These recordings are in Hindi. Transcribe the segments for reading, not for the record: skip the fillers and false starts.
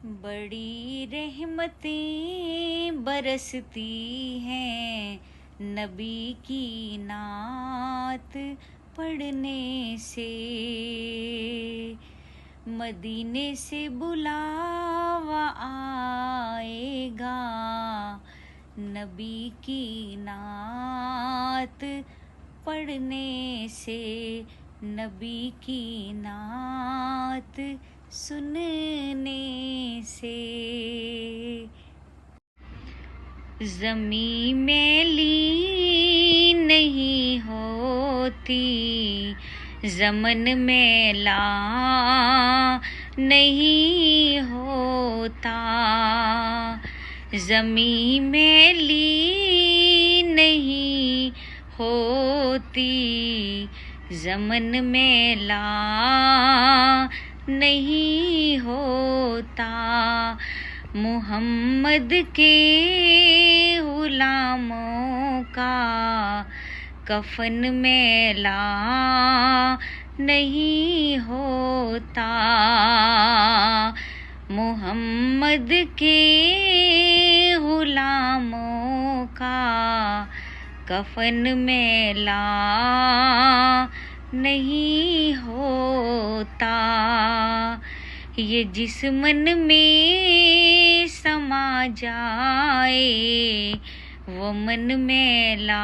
बड़ी रहमतें बरसती हैं नबी की नात पढ़ने से। मदीने से बुलावा आएगा नबी की नात पढ़ने से। नबी की नात सुनने से। ज़मीं मैली नहीं होती, ज़मन मैला नहीं होता। ज़मीं मैली नहीं होती, ज़मन मैला नहीं होता। मुहम्मद के गुलामों का कफन मैला नहीं होता। मुहम्मद के गुलामों का कफन मैला नहीं होता। ये जिस मन में समा जाए वो मन मैला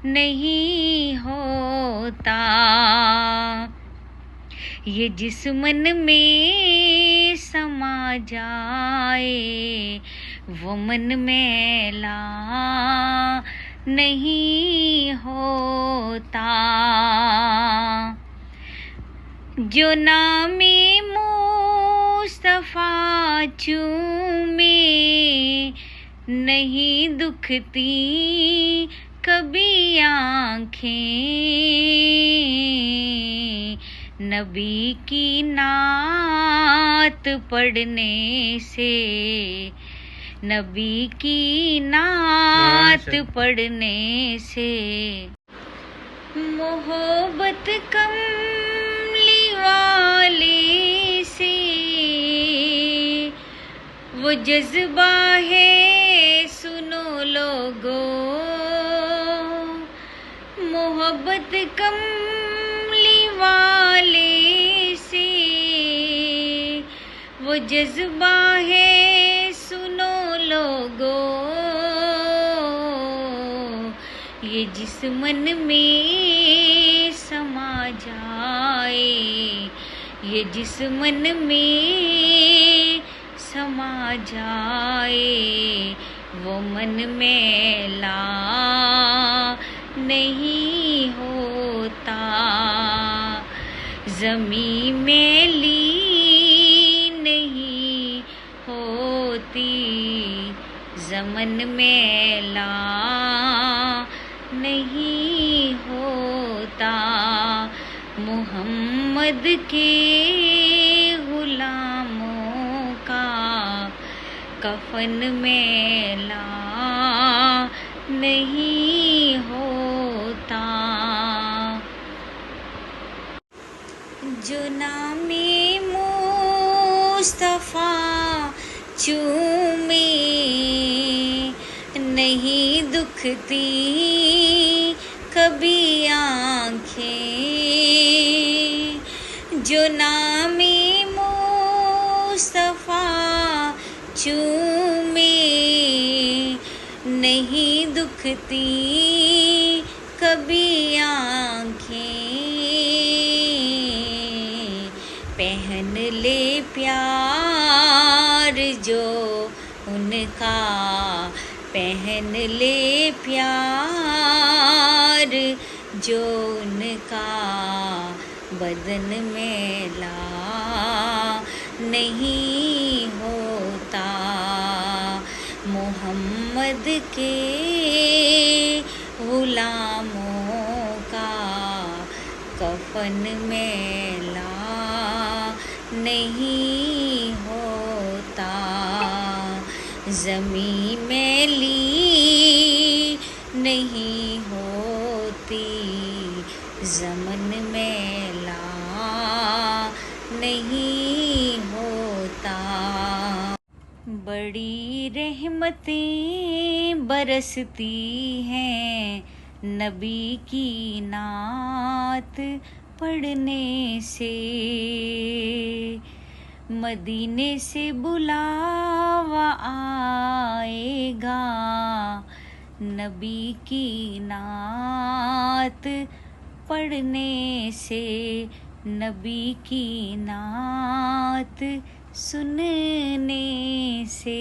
नहीं होता। ये जिस मन में समा जाए वो मन मैला नहीं होता। जो नामे मुस्तफा चूमे नहीं दुखती कभी आँखें। नबी की नात पढ़ने से, नबी की नात पढ़ने से। मोहब्बत कमली वाले से वो जज्बा है सुनो लोगो। मोहब्बत कमली वाले से वो जज्बा है सुनो लोगो। ये जिस मन में समा जाए, ये जिस मन में समा जाए वो मन मैला नहीं होता। ज़मीं मैली नहीं होती, ज़मन मैला नहीं होता। मुहम्मद के गुलामों का कफन मैला नहीं होता। जो नामे मुस्तफा चूमे नहीं दुखती कभी आँखें। जो नामे मुस्तफा चूमे नहीं दुखती कभी आँखें। पहन ले प्यार जो उनका, पहन ले प्यार जो उनका। बदन मैला नहीं होता। मोहम्मद के गुलामों का कफन मैला नहीं होता। ज़मीं मैली नहीं होती, ज़मन मैला नहीं होता। बड़ी रहमतें बरसती हैं नबी की नात पढ़ने से। मदीने से बुलावा आएगा नबी की नात पढ़ने से, नबी की नात सुनने से।